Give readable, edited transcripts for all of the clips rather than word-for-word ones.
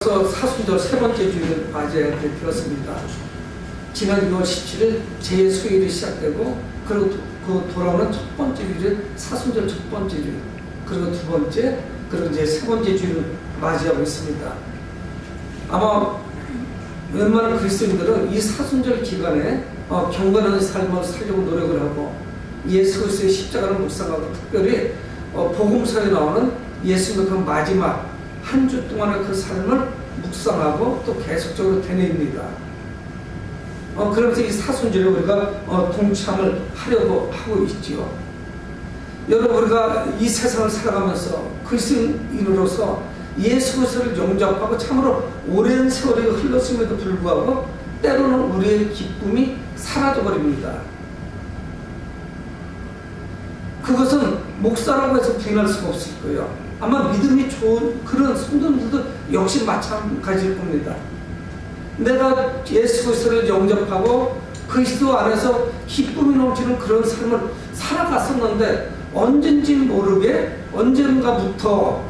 사순절 세 번째 주일을 맞이하게 되었습니다. 지난 6월 17일 제 수일이 시작되고, 그리고 그 돌아오는 첫 번째 주일은 사순절 첫 번째 주일, 그리고 두 번째, 그리고 이제 세 번째 주일을 맞이하고 있습니다. 아마 웬만한 그리스도인들은 이 사순절 기간에 경건한 삶을 살려고 노력을 하고, 예수 그리스도의 십자가를 묵상하고, 특별히 복음서에 나오는 예수님의 그 마지막 한 주 동안의 그 삶을 묵상하고 또 계속적으로 되뇌입니다. 그러면서 이 사순절에 우리가 동참을 하려고 하고 있지요. 여러분, 우리가 이 세상을 살아가면서 그리스도인으로서 예수 그리스도를 영접하고 참으로 오랜 세월이 흘렀음에도 불구하고 때로는 우리의 기쁨이 사라져버립니다. 그것은 목사라고 해서 부인할 수가 없을 거예요. 아마 믿음이 좋은 그런 성도들도 역시 마찬가지일 겁니다. 내가 예수 그리스도를 영접하고 그리스도 안에서 기쁨이 넘치는 그런 삶을 살아갔었는데 언젠지 모르게 언젠가부터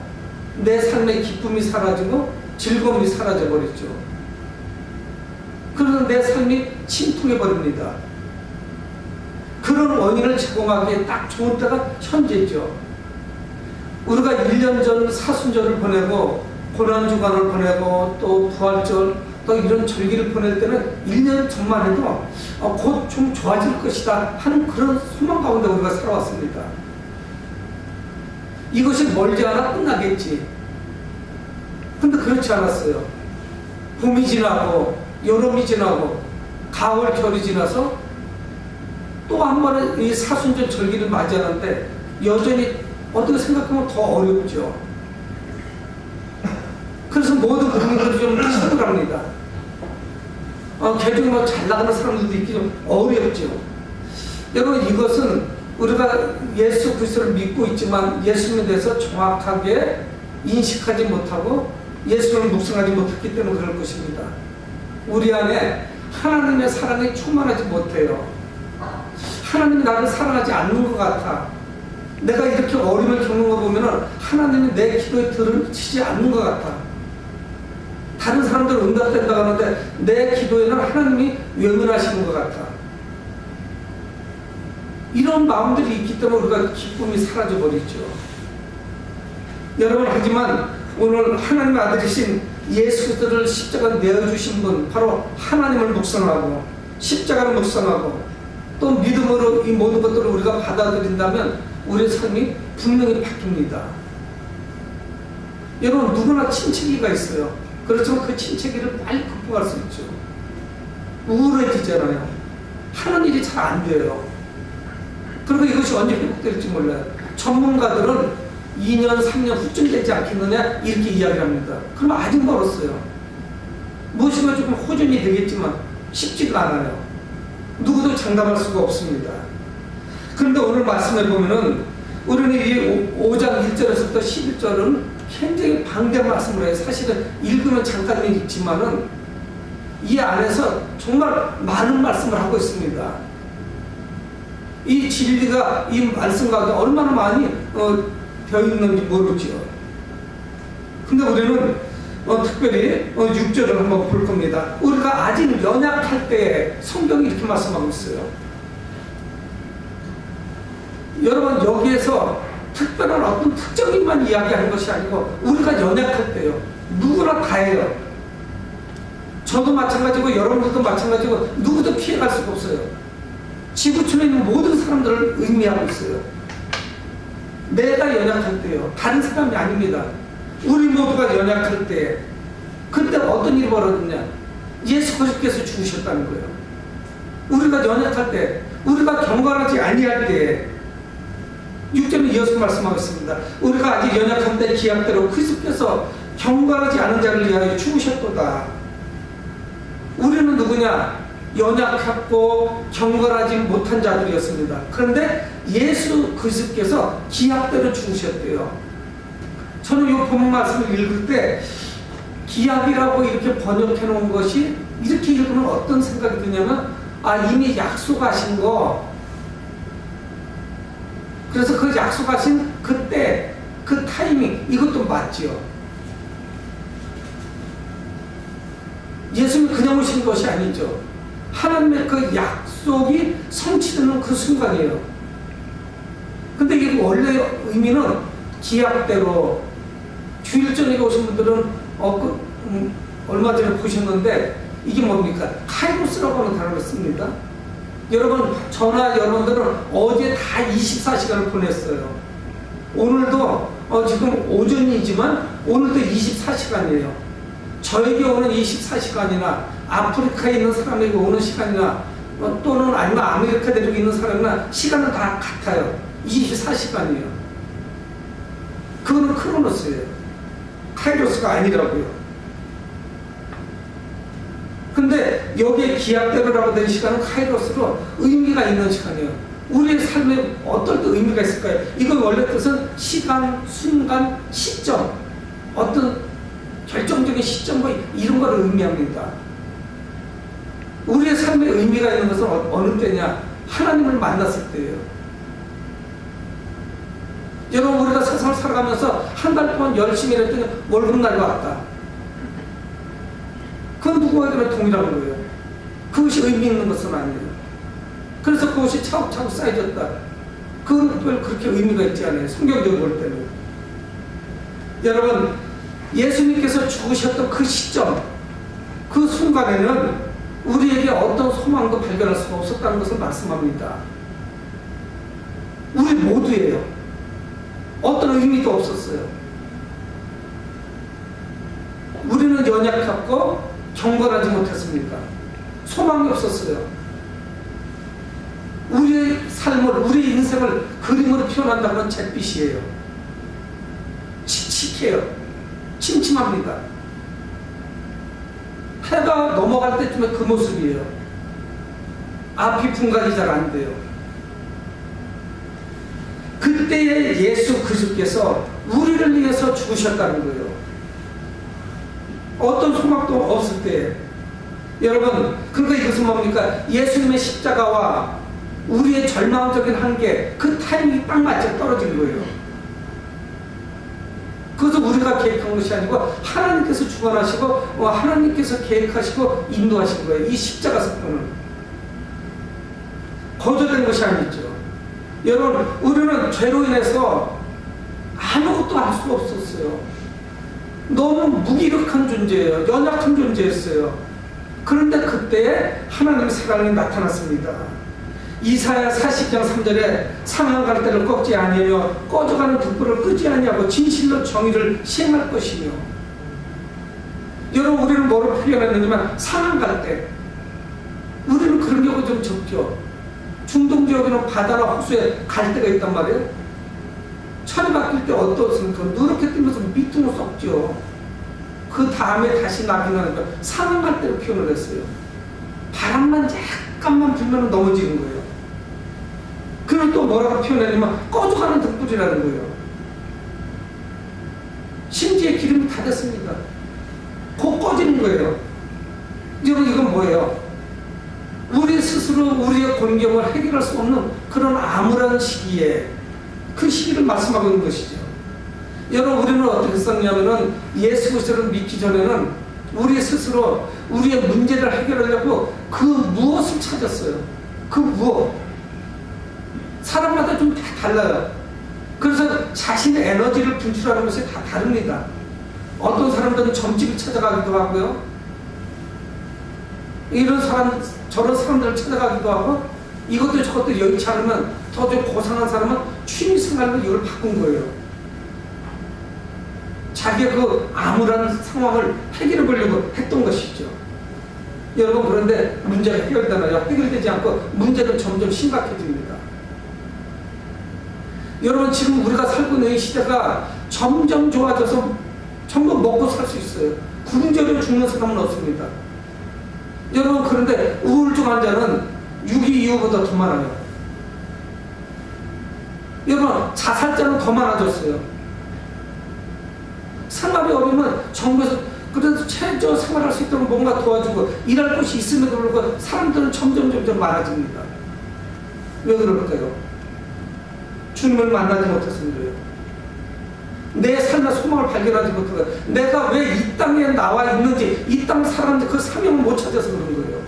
내 삶의 기쁨이 사라지고 즐거움이 사라져버렸죠. 그래서 내 삶이 침통해버립니다. 그런 원인을 제공하기에 딱 좋은 때가 현재죠. 우리가 1년 전 사순절을 보내고 고난주간을 보내고 또 부활절 또 이런 절기를 보낼 때는 1년 전만 해도 곧 좀 좋아질 것이다 하는 그런 소망 가운데 우리가 살아왔습니다. 이것이 멀지 않아 끝나겠지. 근데 그렇지 않았어요. 봄이 지나고 여름이 지나고 가을 겨울이 지나서 또 한 번의 이 사순절 절기를 맞이하는데 여전히 어떻게 생각하면 더 어렵죠. 그래서 모든 국민들이 좀 힘들합니다. 개중에 잘 나가는 사람들도 있기 좀 어렵죠. 여러분, 이것은 우리가 예수 그리스도를 믿고 있지만 예수님에 대해서 정확하게 인식하지 못하고 예수님을 묵상하지 못했기 때문에 그럴 것입니다. 우리 안에 하나님의 사랑이 충만하지 못해요. 하나님이 나를 사랑하지 않는 것 같아. 내가 이렇게 어려움을 겪는 거 보면 하나님이 내 기도에 들으시지 않는 것 같아. 다른 사람들은 응답된다고 하는데 내 기도에는 하나님이 외면하시는 것 같아. 이런 마음들이 있기 때문에 우리가 기쁨이 사라져버리죠. 여러분, 하지만 오늘 하나님의 아들이신 예수 그리스도를 십자가 내어주신 분, 바로 하나님을 묵상하고 십자가를 묵상하고 또 믿음으로 이 모든 것들을 우리가 받아들인다면 우리의 삶이 분명히 바뀝니다. 여러분, 누구나 침체기가 있어요. 그렇지만 그 침체기를 빨리 극복할 수 있죠. 우울해지잖아요. 하는 일이 잘 안 돼요. 그리고 이것이 언제 회복될지 몰라요. 전문가들은 2년, 3년 후쯤 되지 않겠느냐 이렇게 이야기를 합니다. 그럼 아직 멀었어요. 무엇인가 조금 호전이 되겠지만 쉽지가 않아요. 누구도 장담할 수가 없습니다. 그런데 오늘 말씀해 보면은 우리는 이 5장 1절에서부터 11절은 굉장히 방대한 말씀을 해요. 사실은 읽으면 잠깐은 읽지만은 이 안에서 정말 많은 말씀을 하고 있습니다. 이 진리가 이 말씀 가운데 얼마나 많이 되어 있는지 모르죠. 근데 우리는 특별히 6절을 한번 볼 겁니다. 우리가 아직 연약할 때 성경이 이렇게 말씀하고 있어요. 여러분, 여기에서 특별한 어떤 특정인만 이야기하는 것이 아니고 우리가 연약할 때요. 누구나 다 해요. 저도 마찬가지고 여러분들도 마찬가지고 누구도 피해갈 수가 없어요. 지구촌에 있는 모든 사람들을 의미하고 있어요. 내가 연약할 때요. 다른 사람이 아닙니다. 우리 모두가 연약할 때 그때 어떤 일이 벌어졌냐? 예수 그리스도께서 죽으셨다는 거예요. 우리가 연약할 때, 우리가 경건하지 아니할 때 6절을 이어서 말씀하겠습니다. 우리가 아직 연약한 때 기약대로 그리스도께서 경건하지 않은 자를 위하여 죽으셨도다. 우리는 누구냐? 연약했고 경건하지 못한 자들이었습니다. 그런데 예수 그리스도께서 기약대로 죽으셨대요. 저는 이 본문 말씀을 읽을 때 기약이라고 이렇게 번역해 놓은 것이 이렇게 읽으면 어떤 생각이 드냐면 이미 약속하신 거, 그래서 그 약속하신 그때 그 타이밍, 이것도 맞지요. 예수님이 그냥 오신 것이 아니죠. 하나님의 그 약속이 성취되는 그 순간이에요. 근데 이게 원래 의미는 기약대로, 주일 저녁에 오신 분들은 얼마 전에 보셨는데 이게 뭡니까? 카이로스라고 하는 단어를 씁니다. 여러분, 저나 여러분들은 어제 다 24시간을 보냈어요. 오늘도 지금 오전이지만 오늘도 24시간이에요. 저에게 오는 24시간이나 아프리카에 있는 사람에게 오는 시간이나 또는 아니면 아메리카 대륙에 있는 사람이나 시간은 다 같아요. 24시간이에요. 그거는 크로노스예요. 카이로스가 아니라고요. 근데 여기에 기약대로라고 된 시간은 카이로스로 의미가 있는 시간이에요. 우리의 삶에 어떨 때 의미가 있을까요? 이건 원래 뜻은 시간, 순간, 시점, 어떤 결정적인 시점 뭐 이런 걸 의미합니다. 우리의 삶에 의미가 있는 것은 어느 때냐? 하나님을 만났을 때예요. 여러분, 우리가 세상을 살아가면서 한 달 동안 열심히 일했더니 월급날이 왔다. 그건 누구에게나 동일한 거예요. 그것이 의미 있는 것은 아니에요. 그래서 그것이 차곡차곡 쌓여졌다. 그건 별 그렇게 의미가 있지 않아요. 성경적으로 볼 때는. 여러분, 예수님께서 죽으셨던 그 시점, 그 순간에는 우리에게 어떤 소망도 발견할 수가 없었다는 것을 말씀합니다. 우리 모두예요. 어떤 의미도 없었어요. 우리는 연약했고 경건하지 못했습니다. 소망이 없었어요. 우리의 삶을, 우리의 인생을 그림으로 표현한다면 잿빛이에요. 칙칙해요. 침침합니다. 해가 넘어갈 때쯤에 그 모습이에요. 앞이 분간이 잘 안 돼요. 그때의 예수 그리스도께서 우리를 위해서 죽으셨다는 거예요. 어떤 소망도 없을 때. 여러분, 그러니까 이것은 뭡니까? 예수님의 십자가와 우리의 절망적인 한계, 그 타이밍이 딱 맞춰 떨어진 거예요. 그것은 우리가 계획한 것이 아니고 하나님께서 주관하시고 하나님께서 계획하시고 인도하신 거예요. 이 십자가 사건은 거절된 것이 아니죠. 여러분, 우리는 죄로 인해서 아무것도 할 수가 없었어요. 너무 무기력한 존재예요. 연약한 존재였어요. 그런데 그때에 하나님의 사랑이 나타났습니다. 이사야 40장 3절에 상한 갈대를 꺾지 아니하며 꺼져가는 등불을 끄지 아니하고 진실로 정의를 시행할 것이며. 여러분, 우리는 뭐를 표현했느냐면 상한 갈대. 우리는 그런 경우가 좀 적죠. 중동 지역에는 바다나 호수에 갈대가 있단 말이에요. 철이 바뀔 때 어떻습니까? 누렇게 뜨면서 밑으로 썩죠. 그 다음에 다시 나긴 하니까 상한 갈대로 표현을 했어요. 바람만 약간만 불면 넘어지는 거예요. 그걸 또 뭐라고 표현하냐면 꺼져가는 등불이라는 거예요. 심지어 기름이 다 됐습니다. 곧 꺼지는 거예요. 여러분, 이건 뭐예요? 우리 스스로 우리의 곤경을 해결할 수 없는 그런 암울한 시기에 그 시기를 말씀하고 있는 것이죠. 여러분, 우리는 어떻게 썼냐면은 예수 그리스도를 믿기 전에는 우리 스스로 우리의 문제를 해결하려고 그 무엇을 찾았어요. 그 무엇. 사람마다 좀 다 달라요. 그래서 자신의 에너지를 분출하는 것이 다 다릅니다. 어떤 사람들은 점집을 찾아가기도 하고요. 이런 사람, 저런 사람들을 찾아가기도 하고, 이것도 저것도 여의치 않으면 더 좀 고상한 사람은 취미생활로 이걸 바꾼 거예요. 자기의 그 암울한 상황을 해결해 보려고 했던 것이죠. 여러분, 그런데 문제가 해결되나요? 해결되지 않고 문제는 점점 심각해집니다. 여러분, 지금 우리가 살고 있는 이 시대가 점점 좋아져서 전부 먹고 살 수 있어요. 굶주려 죽는 사람은 없습니다. 여러분, 그런데 우울증 환자는 6.25 이후보다 더 많아요. 여러분, 자살자는 더 많아졌어요. 생활이 어려우면 정부에서 그래도 최저 생활할 수 있도록 뭔가 도와주고 일할 곳이 있음에도 불구하고 사람들은 점점 많아집니다. 왜 그럴까요? 주님을 만나지 못했습니다. 내 삶의 소망을 발견하지 못하고 내가 왜 이 땅에 나와 있는지, 이 땅 살았는데 그 사명을 못 찾아서 그런 거예요.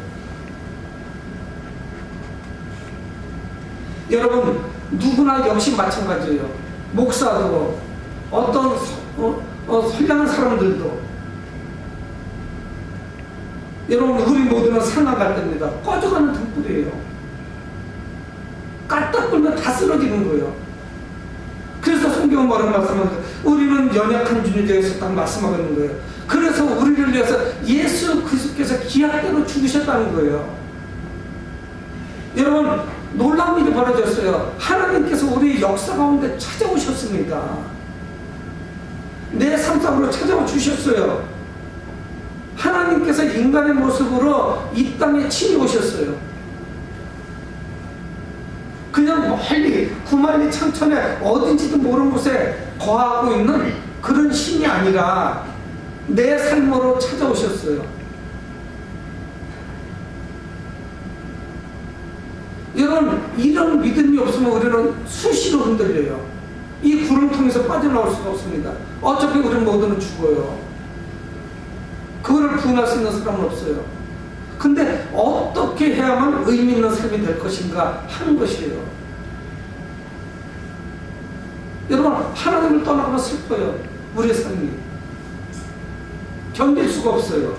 여러분, 누구나 역시 마찬가지예요. 목사도, 어떤 선량한 사람들도. 여러분, 우리 모두는 살아갈 때입니다. 꺼져가는 등불이에요. 까딱 불면 다 쓰러지는 거예요. 그래서 성경은 뭐라고 말씀합니까? 우리는 연약한 주님에 대해서 딱 말씀하고 있는 거예요. 그래서 우리를 위해서 예수 그리스도께서 기약대로 죽으셨다는 거예요. 여러분, 놀라운 일이 벌어졌어요. 하나님께서 우리 역사 가운데 찾아오셨습니다. 내 삶 속으로 찾아와 주셨어요. 하나님께서 인간의 모습으로 이 땅에 친히 오셨어요. 그냥 멀리 구만리 창천에 어딘지도 모르는 곳에 거하고 있는 그런 신이 아니라 내 삶으로 찾아오셨어요. 여러분, 이런 믿음이 없으면 우리는 수시로 흔들려요. 이 구름통에서 빠져나올 수가 없습니다. 어차피 우리는 모두는 죽어요. 그거를 부인할 수 있는 사람은 없어요. 근데 어떻게 해야만 의미 있는 삶이 될 것인가 하는 것이에요. 여러분, 하나님을 떠나가면 슬퍼요. 우리의 삶이 견딜 수가 없어요.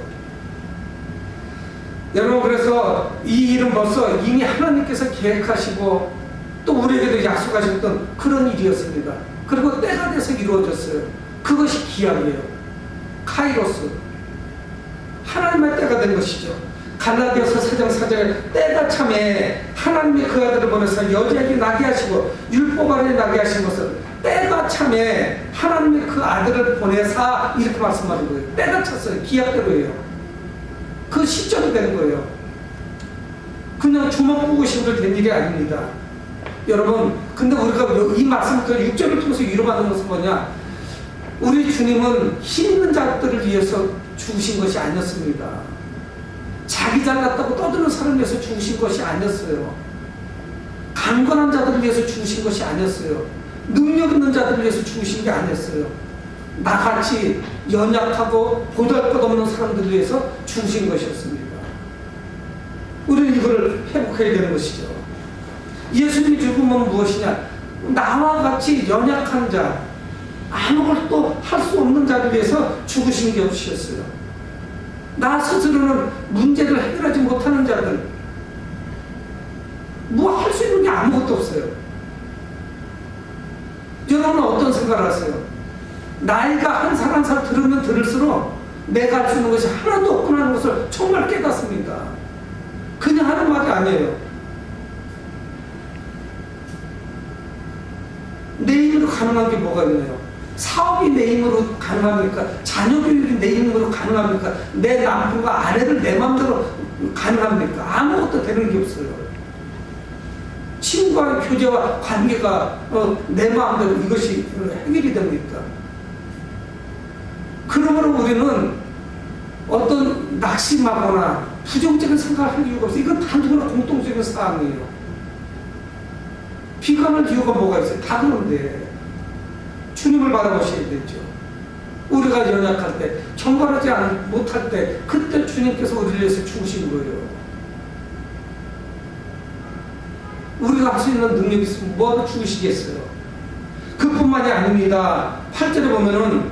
여러분, 그래서 이 일은 벌써 이미 하나님께서 계획하시고 또 우리에게도 약속하셨던 그런 일이었습니다. 그리고 때가 돼서 이루어졌어요. 그것이 기약이에요. 카이로스, 하나님의 때가 된 것이죠. 갈라디아서 4장 4절에 때가 참에 하나님이 그 아들을 보내서 여자에게 나게 하시고 율법 아래 나게 하신 것은 때가 참에 하나님이 그 아들을 보내사, 이렇게 말씀하는 거예요. 때가 찼어요. 기약대로예요. 그 시점이 되는 거예요. 그냥 주먹 부으심으로 된 일이 아닙니다. 여러분, 근데 우리가 이 말씀부터 6절을 통해서 위로받는 것은 뭐냐? 우리 주님은 힘 있는 자들을 위해서 죽으신 것이 아니었습니다. 자기 잘났다고 떠드는 사람을 위해서 죽으신 것이 아니었어요. 강건한 자들을 위해서 죽으신 것이 아니었어요. 능력 있는 자들을 위해서 죽으신 게 아니었어요. 나같이 연약하고 보잘것없는 사람들을 위해서 죽으신 것이었습니다. 우리는 이거를 회복해야 되는 것이죠. 예수님이 죽음은 무엇이냐? 나와 같이 연약한 자, 아무것도 할 수 없는 자를 위해서 죽으신 것이었어요. 나 스스로는 문제를 해결하지 못하는 자들, 뭐 할 수 있는 게 아무것도 없어요. 여러분은 어떤 생각을 하세요? 나이가 한 살 한 살 들으면 들을수록 내가 할 수 있는 것이 하나도 없구나 하는 것을 정말 깨닫습니다. 그냥 하는 말이 아니에요. 내 힘으로 가능한 게 뭐가 있나요? 사업이 내 힘으로 가능합니까? 자녀 교육이 내 힘으로 가능합니까? 내 남편과 아내를 내 마음대로 가능합니까? 아무것도 되는 게 없어요. 친구와의 교제와 관계가 내 마음대로 이것이 해결이 됩니까? 그러므로 우리는 어떤 낙심하거나 부정적인 생각을 할 이유가 없어요. 이건 다 누구나 공통적인 사항이에요. 비관할 이유가 뭐가 있어요? 다 그런데 주님을 바라보셔야 되죠. 우리가 연약할 때, 경건하지 못할 때, 그때 주님께서 우리를 위해서 죽으신 거예요. 우리가 할 수 있는 능력이 있으면 뭐하러 죽으시겠어요? 그뿐만이 아닙니다. 8절에 보면은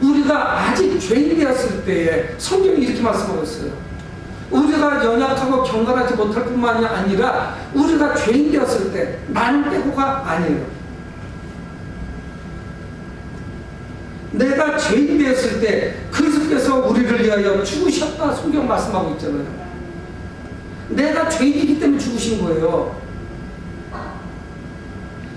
우리가 아직 죄인 되었을 때에 성경이 이렇게 말씀하고 있어요. 우리가 연약하고 경건하지 못할 뿐만이 아니라 우리가 죄인 되었을 때, 나는 빼고가 아니에요. 내가 죄인 되었을 때 그리스도께서 우리를 위하여 죽으셨다 성경 말씀하고 있잖아요. 내가 죄인이기 때문에 죽으신 거예요.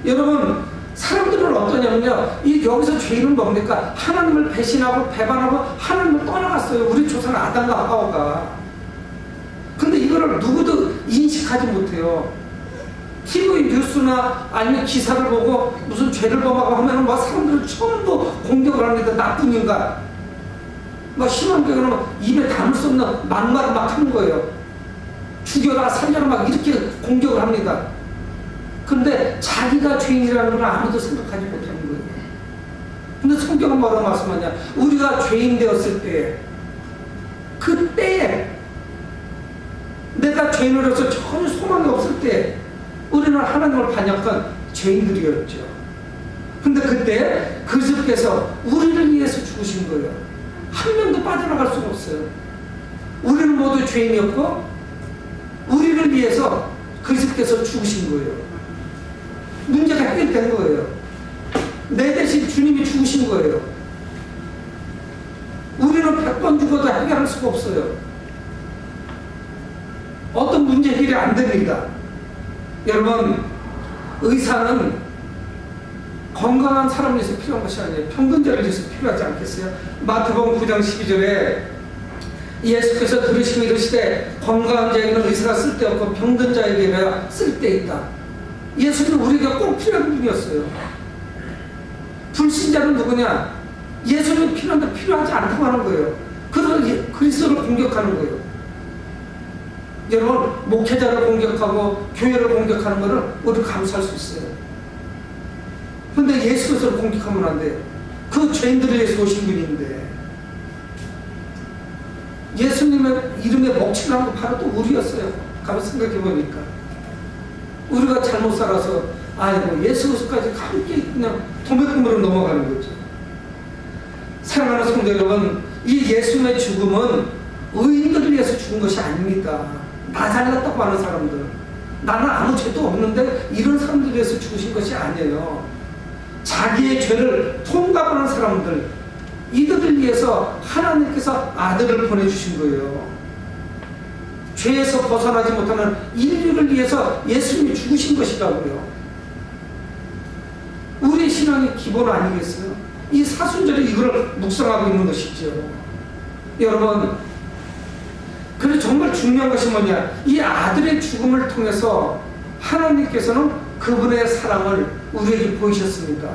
여러분, 사람들은 어떠냐면요, 여기서 죄인은 뭡니까? 하나님을 배신하고 배반하고 하나님을 떠나갔어요. 우리 조상 아담과 하와가. 근데 이거를 누구도 인식하지 못해요. TV 뉴스나 아니면 기사를 보고 무슨 죄를 범하고 하면은 막 사람들은 전부 공격을 합니다. 나쁜 인간. 막 심한 경우는 입에 담을 수 없는 막말을 막 하는 거예요. 죽여라, 살려라, 막 이렇게 공격을 합니다. 근데 자기가 죄인이라는 걸 아무도 생각하지 못하는 거예요. 근데 성경은 뭐라고 말씀하냐? 우리가 죄인 되었을 때에, 그때에, 내가 죄인으로서 전혀 소망이 없을 때 우리는 하나님을 반역한 죄인들이었죠. 근데 그때 그리스도께서 우리를 위해서 죽으신 거예요. 한 명도 빠져나갈 수가 없어요. 우리는 모두 죄인이었고 우리를 위해서 그리스도께서 죽으신 거예요. 문제가 해결된 거예요. 내 대신 주님이 죽으신 거예요. 우리는 100번 죽어도 해결할 수가 없어요. 어떤 문제 해결이 안 됩니다. 여러분, 의사는 건강한 사람을 위해서 필요한 것이 아니에요. 평균자를 위해서 필요하지 않겠어요? 마태복음 9장 12절에 예수께서 들으시고 이르시되 건강한 자에게는 의사가 쓸데없고 병든 자에게야 쓸데있다. 예수는 우리에게 꼭 필요한 분이었어요. 불신자는 누구냐? 예수는 필요한데 필요하지 않다고 하는 거예요. 그래서 그리스도를 공격하는 거예요. 여러분, 목회자를 공격하고 교회를 공격하는 것은 우리 감수할 수 있어요. 근데 예수 그리스도를 공격하면 안 돼요. 그 죄인들을 위해서 오신 분인데, 예수님의 이름에 먹칠을 한 거 바로 또 우리였어요. 가만 생각해 보니까 우리가 잘못 살아서 아이고 예수 그리스도까지 함께 그냥 도매금으로 넘어가는 거죠. 사랑하는 성도 여러분, 이 예수님의 죽음은 의인들을 위해서 죽은 것이 아닙니다. 나 잘났다고 하는 사람들, 나는 아무 죄도 없는데 이런 사람들 위해서 죽으신 것이 아니에요. 자기의 죄를 통감하는 사람들, 이들을 위해서 하나님께서 아들을 보내주신 거예요. 죄에서 벗어나지 못하는 인류를 위해서 예수님이 죽으신 것이라고요. 우리의 신앙의 기본 아니겠어요? 이 사순절이 이걸 묵상하고 있는 것이죠. 여러분, 그래서 정말 중요한 것이 뭐냐? 이 아들의 죽음을 통해서 하나님께서는 그분의 사랑을 우리에게 보이셨습니다.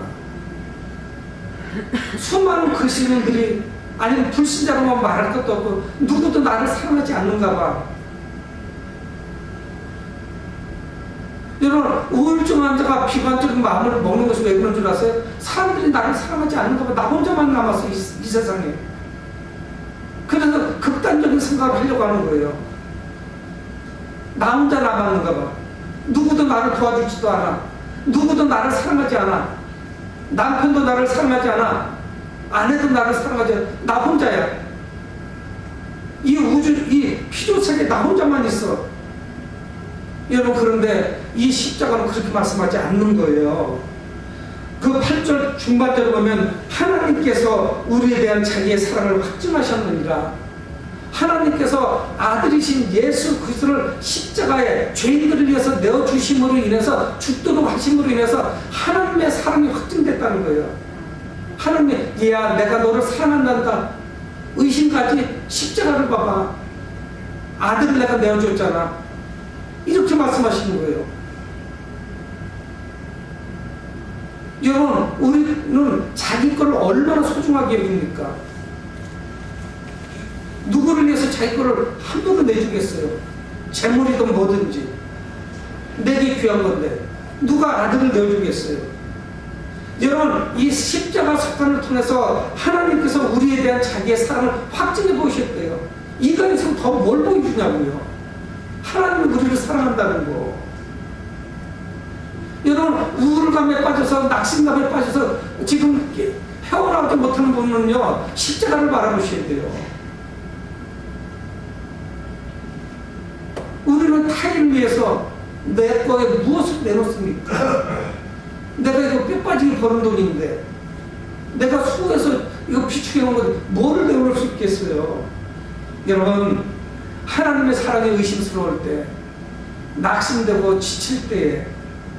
수많은 그리스도인들이, 아니면 불신자로만 말할 것도 없고 누구도 나를 사랑하지 않는가 봐. 여러분, 우울증 환자가 비관적인 마음을 먹는 것이 왜 그런 줄 아세요? 사람들이 나를 사랑하지 않는가 봐. 나 혼자만 남았어, 이 세상에. 그래서 극단적인 생각을 하려고 하는 거예요. 나 혼자 남았는가 봐. 누구도 나를 도와주지도 않아. 누구도 나를 사랑하지 않아. 남편도 나를 사랑하지 않아. 아내도 나를 사랑하지 않아. 나 혼자야. 이 우주, 이 피조세계에 나 혼자만 있어. 여러분, 그런데 이 십자가는 그렇게 말씀하지 않는 거예요. 그 8절 중반절을 보면 하나님께서 우리에 대한 자기의 사랑을 확증하셨느니라. 하나님께서 아들이신 예수 그리스도를 십자가에 죄인들을 위해서 내어주심으로 인해서 죽도록 하심으로 인해서 하나님의 사랑이 확증됐다는 거예요. 하나님이, 얘야 내가 너를 사랑한단다. 의심까지 십자가를 봐봐. 아들을 내가 내어줬잖아. 이렇게 말씀하시는 거예요. 여러분, 우리는 자기 걸 얼마나 소중하게 여깁니까? 누구를 위해서 자기 거를 함부로 내주겠어요? 재물이든 뭐든지 내게 귀한 건데 누가 아들을 내어주겠어요? 여러분, 이 십자가 사건을 통해서 하나님께서 우리에 대한 자기의 사랑을 확증해 보셨대요. 이거에서 더 뭘 보여주냐고요? 하나님이 우리를 사랑한다는 거. 여러분, 우울감에 빠져서, 낙심감에 빠져서 지금 헤어나오지 못하는 분은요, 십자가를 바라보셔야 돼요. 우리는 타인을 위해서 내 거에 무엇을 내놓습니까? 내가 이거 뼈 빠지게 버는 돈인데, 내가 수고해서 이거 비축해 놓은 거 뭐를 내놓을 수 있겠어요? 여러분, 하나님의 사랑에 의심스러울 때, 낙심되고 지칠 때에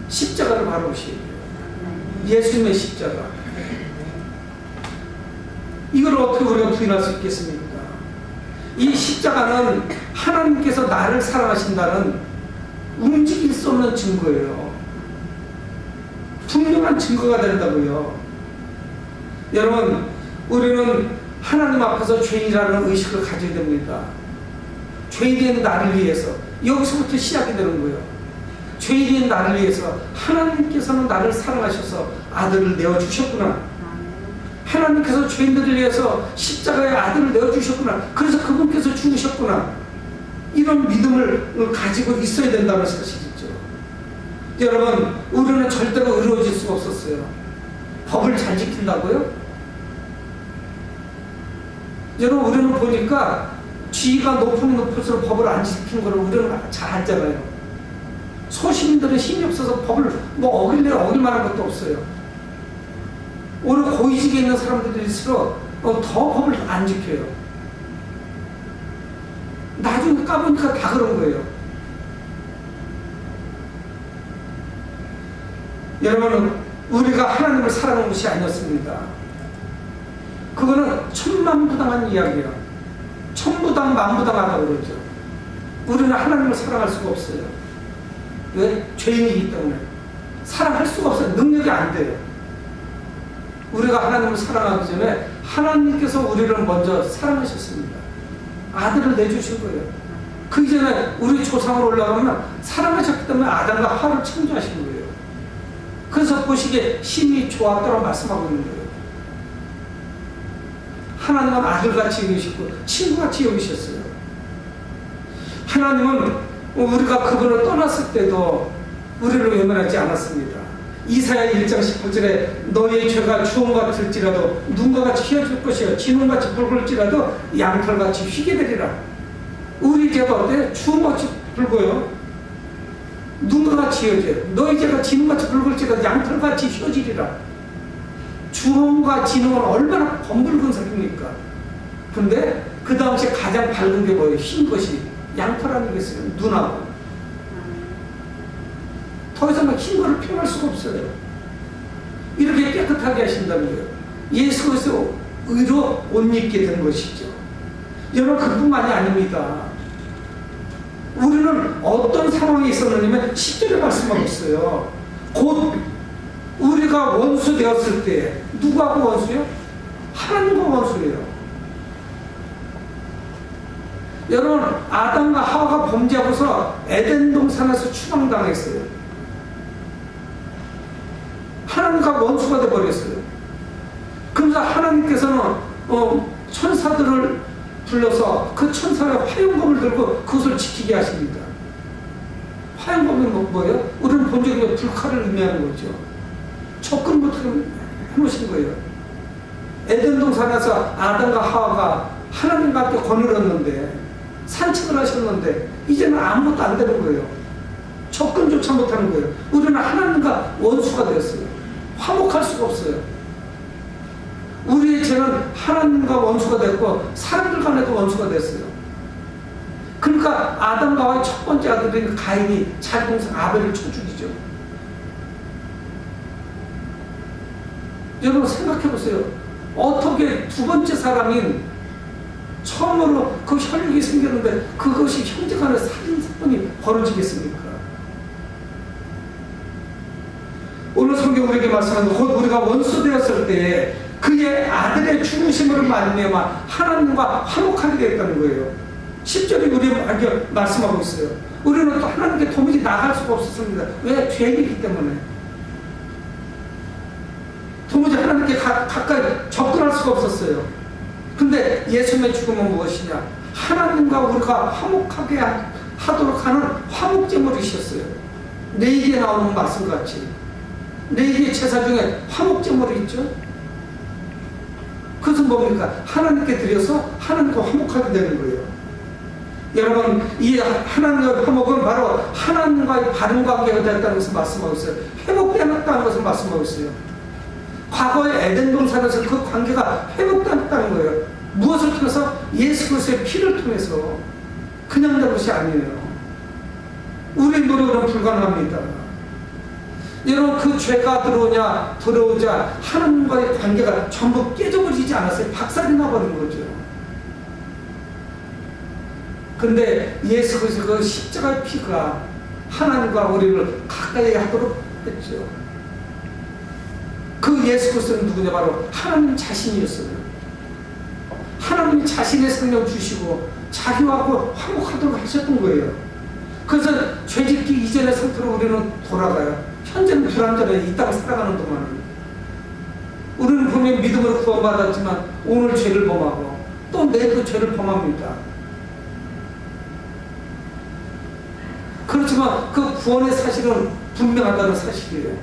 십자가를 바라보셔야 돼요. 예수님의 십자가. 이걸 어떻게 우리가 부인할 수 있겠습니까? 이 십자가는 하나님께서 나를 사랑하신다는 움직일 수 없는 증거예요. 분명한 증거가 된다고요. 여러분, 우리는 하나님 앞에서 죄인이라는 의식을 가져야 됩니다. 죄인인 나를 위해서, 여기서부터 시작이 되는 거예요. 죄인인 나를 위해서 하나님께서는 나를 사랑하셔서 아들을 내어주셨구나. 하나님께서 죄인들을 위해서 십자가의 아들을 내어주셨구나. 그래서 그분께서 죽으셨구나. 이런 믿음을 가지고 있어야 된다는 사실이죠. 여러분, 우리는 절대로 의로워질 수가 없었어요. 법을 잘 지킨다고요? 여러분, 우리는 보니까 지위가 높으면 높을수록 법을 안 지키는 걸 우리는 잘 알잖아요. 소시민들은 힘이 없어서 법을 뭐 어길래 어길 만한 것도 없어요. 오히려 고위직에 있는 사람들일수록 더 법을 안 지켜요. 나중에 까보니까 다 그런 거예요. 여러분, 우리가 하나님을 사랑하는 것이 아니었습니다. 그거는 천만부당한 이야기예요. 천부당 만부당하다고 그러죠. 우리는 하나님을 사랑할 수가 없어요. 왜? 죄인이기 때문에. 사랑할 수가 없어요. 능력이 안 돼요. 우리가 하나님을 사랑하기 전에 하나님께서 우리를 먼저 사랑하셨습니다. 아들을 내주신 거예요. 그 이전에 우리 조상으로 올라가면 사랑하셨기 때문에 아담과 하와를 창조하신 거예요. 그래서 보시기에 힘이 좋았다고 말씀하고 있는 거예요. 하나님은 아들같이 여기시고 친구같이 여기셨어요. 하나님은 우리가 그분을 떠났을 때도 우리를 외면하지 않았습니다. 이사야 1장 18절에 너희의 죄가 주홍같을지라도 눈과같이 휘어질 것이요 진홍같이 붉을지라도 양털같이 휘게 되리라. 우리 죄가 어때요? 주홍같이 붉어요. 눈과같이 휘어져요. 너희 죄가 진홍같이 붉을지라도 양털같이 휘어지리라. 주홍과 진홍은 얼마나 검붉은 색입니까? 근데 그 당시에 가장 밝은 게 뭐예요? 흰 것이 양털 아니겠어요? 눈하고. 더 이상 흰 거를 표현할 수가 없어요. 이렇게 깨끗하게 하신다는 거예요. 예수 그리스도 의로 옷 입게 된 것이죠. 여러분, 그뿐만이 아닙니다. 우리는 어떤 상황이 있었느냐면 10절에 말씀하고 있어요. 곧 우리가 원수 되었을 때 누구하고 원수요? 하나님과 원수예요. 여러분, 아담과 하와가 범죄하고서 에덴 동산에서 추방당했어요. 하나님과 원수가 되어버렸어요. 그러면서 하나님께서는 천사들을 불러서 그 천사의 화용검을 들고 그것을 지키게 하십니다. 화용검은 뭐예요? 우리는 본 적이 불칼을 의미하는 거죠. 접근부터 해놓으신 거예요. 에덴 동산에서 아담과 하와가 하나님과 함께 거느렸는데 산책을 하셨는데 이제는 아무것도 안 되는 거예요. 접근조차 못하는 거예요. 우리는 하나님과 원수가 되었어요. 화목할 수가 없어요. 우리의 죄는 하나님과 원수가 됐고 사람들 간에도 원수가 됐어요. 그러니까 아담과 하와의 첫 번째 아들인 가인이 자기 동생 아벨을 쳐 죽이죠. 여러분, 생각해 보세요. 어떻게 두 번째 사람인 처음으로 그 혈육이 생겼는데 그것이 형제 간의 살인 사건이 벌어지겠습니까? 오늘 성경 우리에게 말씀하는 곧 우리가 원수 되었을 때 그의 아들의 죽으심으로 말미암아 하나님과 화목하게 됐다는 거예요. 10절에 우리에게 말씀하고 있어요. 우리는 또 하나님께 도무지 나갈 수가 없었습니다. 왜? 죄이기 때문에. 도무지 하나님께 가까이 접근할 수가 없었어요. 근데 예수님의 죽음은 무엇이냐? 하나님과 우리가 화목하게 하도록 하는 화목제물이셨어요. 레위기에 나오는 말씀같이 레위기 제사 중에 화목제물이 있죠. 그것은 뭡니까? 하나님께 드려서 하나님과 화목하게 되는 거예요. 여러분, 이 하나님과의 화목은 바로 하나님과의 바른 관계가 됐다는 것을 말씀하고 있어요. 회복되었다는 것을 말씀하고 있어요. 과거의 에덴 동산에서 그 관계가 회복되었다는 거예요. 무엇을 통해서? 예수 그리스도의 피를 통해서. 그냥 된 것이 아니에요. 우리의 노력은 불가능합니다. 여러분, 그 죄가 들어오자 하나님과의 관계가 전부 깨져버리지 않았어요. 박살이 나버린 거죠. 근데 예수 그리스도 그 십자가의 피가 하나님과 우리를 가까이 하도록 했죠. 그 예수 그리스도는 누구냐? 바로 하나님 자신이었어요. 하나님이 자신의 생명을 주시고 자기와 화목하도록 하셨던 거예요. 그래서 죄짓기 이전의 상태로 우리는 돌아가요. 현재는 불완전해. 이 땅 살아가는 동안은. 우리는 분명히 믿음으로 구원받았지만 오늘 죄를 범하고 또 내일도 죄를 범합니다. 그렇지만 그 구원의 사실은 분명하다는 사실이에요.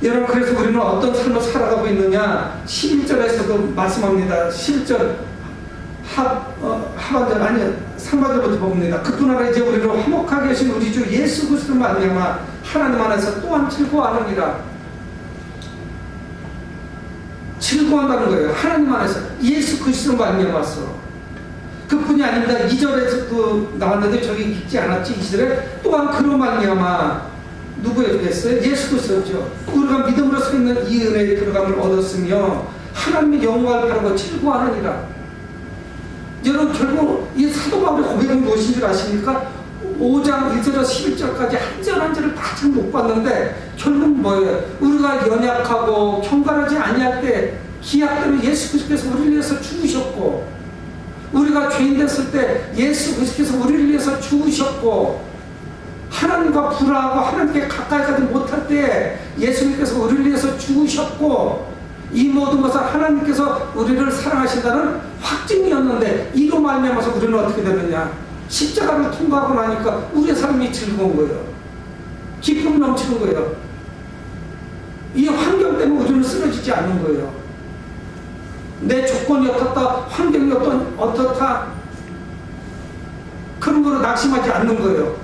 여러분, 그래서 우리는 어떤 삶을 살아가고 있느냐, 11절에서도 말씀합니다. 11절 하반절, 아니 상반절부터 봅니다. 그뿐 아니라 이제 우리를 화목하게 하신 우리 주 예수 그리스도 말미암아 하나님 안에서 또한 즐거워하느니라. 즐거워한다는 거예요. 하나님 안에서 예수 그리스도 말미암아서. 그뿐이 아닙니다. 2절에서도 나왔는데 저기 읽지 않았지. 2절에 또한 그로 말미암아 누구였겠어요? 예수 그리스도죠. 우리가 믿음으로 서 있는 이 은혜의 들어감을 얻었으며 하나님의 영광을 바라고 즐거워하느니라. 여러분, 결국 이 사도 바울의 고백은 무엇인 줄 아십니까? 5장 1절에서 11절까지 한 절 한 절을 다 잘 못 봤는데 결국 뭐예요? 우리가 연약하고 경건하지 아니할 때 기약대로 예수 그리스도께서 우리를 위해서 죽으셨고, 우리가 죄인 됐을 때 예수 그리스도께서 우리를 위해서 죽으셨고, 하나님과 불화하고 하나님께 가까이 가지 못할 때 예수님께서 우리를 위해서 죽으셨고, 이 모든 것은 하나님께서 우리를 사랑하신다는 확증이었는데 이로 말미암아서 우리는 어떻게 되느냐? 십자가를 통과하고 나니까 우리의 삶이 즐거운 거예요. 기쁨 넘치는 거예요. 이 환경 때문에 우리는 쓰러지지 않는 거예요. 내 조건이 어떻다, 환경이 어떻다, 그런 거로 낙심하지 않는 거예요.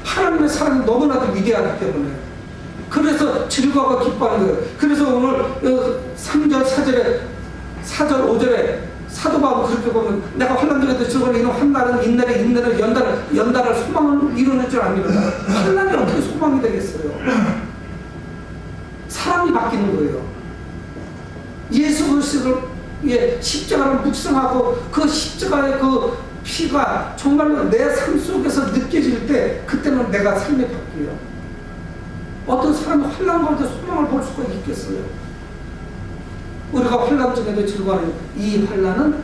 하나님의 사랑이 너무나도 위대하기 때문에. 그래서 즐거워하고 기뻐하는 거예요. 그래서 오늘 3절, 4절에, 4절, 5절에 사도 바울 그렇게 보면 내가 환난 중에도 즐거워하는 이는 환난은 인내를 연달을 소망을 이루는 줄 압니다. 환난이 어떻게 소망이 되겠어요? 사람이 바뀌는 거예요. 예수 그리스도의 십자가를 묵상하고 그 십자가의 그 피가 정말로 내 삶 속에서 느껴질 때 그때는 내가 삶이 바뀌어요. 어떤 사람이 환난 가운데 소망을 볼 수가 있겠어요? 우리가 환난 중에도 즐거워하는 이 환난은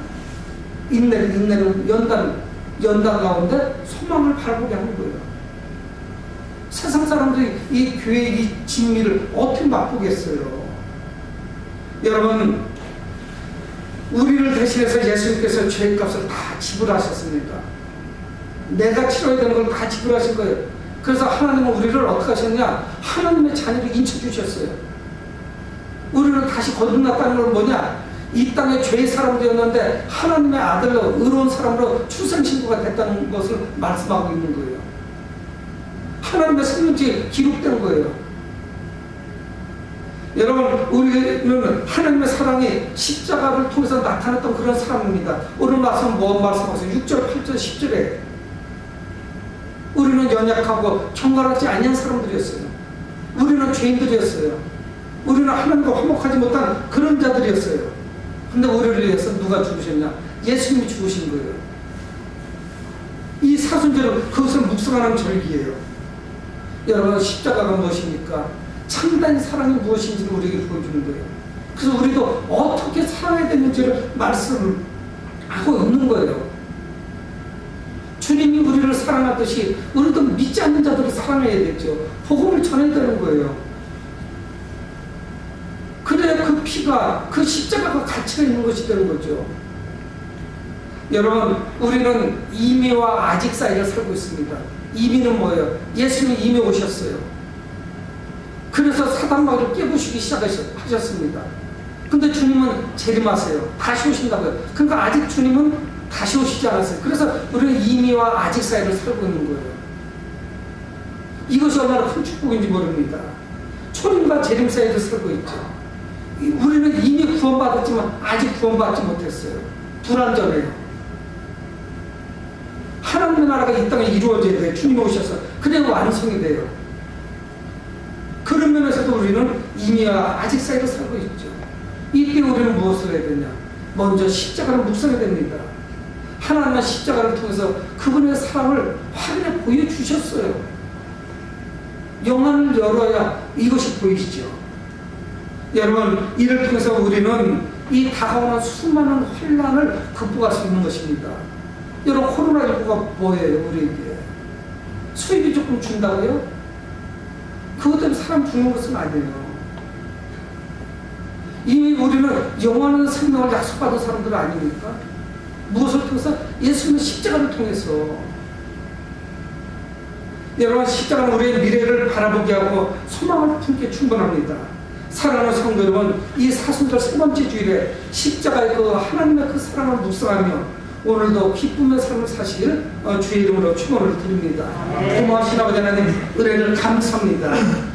인내는 연단 가운데 소망을 바라보게 하는 거예요. 세상 사람들이 이 교회의 이 진미를 어떻게 맛보겠어요? 여러분, 우리를 대신해서 예수님께서 죄값을 다 지불하셨습니다. 내가 치러야 되는 걸 다 지불하신 거예요. 그래서 하나님은 우리를 어떻게 하셨냐? 하나님의 자녀로 인쳐주셨어요. 우리는 다시 거듭났다는 건 뭐냐? 이 땅에 죄의 사람 되었는데 하나님의 아들로 의로운 사람으로 출생신부가 됐다는 것을 말씀하고 있는 거예요. 하나님의 생명책이 기록된 거예요. 여러분, 우리는 하나님의 사랑이 십자가를 통해서 나타났던 그런 사람입니다. 오늘 말씀 뭐 말씀하세요? 6절, 8절, 10절에 우리는 연약하고 경건하지 아니한 사람들이었어요. 우리는 죄인들이었어요. 우리는 하나님과 화목하지 못한 그런 자들이었어요. 근데 우리를 위해서 누가 죽으셨냐? 예수님이 죽으신 거예요. 이 사순절은 그것을 묵상하는 절기예요. 여러분, 십자가가 무엇입니까? 참된 사랑이 무엇인지를 우리에게 보여주는 거예요. 그래서 우리도 어떻게 사랑해야 되는지를 말씀을 하고 있는 거예요. 주님이 우리를 사랑하듯이 우리도 믿지 않는 자들을 사랑해야 되죠. 복음을 전해야 되는 거예요. 그래야 그 피가, 그 십자가가 가치가 있는 것이 되는 거죠. 여러분, 우리는 이미와 아직 사이를 살고 있습니다. 이미는 뭐예요? 예수님이 이미 오셨어요. 그래서 사단마귀를 깨부시기 시작하셨습니다. 근데 주님은 재림하세요. 다시 오신다고요. 그러니까 아직 주님은 다시 오시지 않았어요. 그래서 우리는 이미와 아직 사이를 살고 있는 거예요. 이것이 얼마나 큰 축복인지 모릅니다. 초림과 재림 사이를 살고 있죠. 우리는 이미 구원받았지만 아직 구원받지 못했어요. 불완전해요. 하나님의 나라가 이 땅에 이루어져야 돼요. 주님 오셔서. 그래야 완성이 돼요. 그런 면에서도 우리는 이미와 아직 사이를 살고 있죠. 이때 우리는 무엇을 해야 되냐? 먼저 십자가를 묵상해야 됩니다. 하나님은 십자가를 통해서 그분의 사랑을 확인해 보여주셨어요. 영안을 열어야 이것이 보이시죠. 여러분, 이를 통해서 우리는 이 다가오는 수많은 환난을 극복할 수 있는 것입니다. 여러분, 코로나19가 뭐예요? 우리에게 수입이 조금 준다고요? 그것 때문에 사람 죽는 것은 아니에요. 이미 우리는 영원한 생명을 약속받은 사람들 아닙니까? 무엇을 통해서? 예수님의 십자가를 통해서. 여러분, 십자가는 우리의 미래를 바라보게 하고 소망을 품게 충분합니다. 사랑하는 성도 여러분, 이 사순절 세 번째 주일에 십자가의 그 하나님의 그 사랑을 묵상하며 오늘도 기쁨의 삶을 사실 주의 이름으로 축원을 드립니다. 고마우신 아버지 하나님, 은혜를 감사합니다.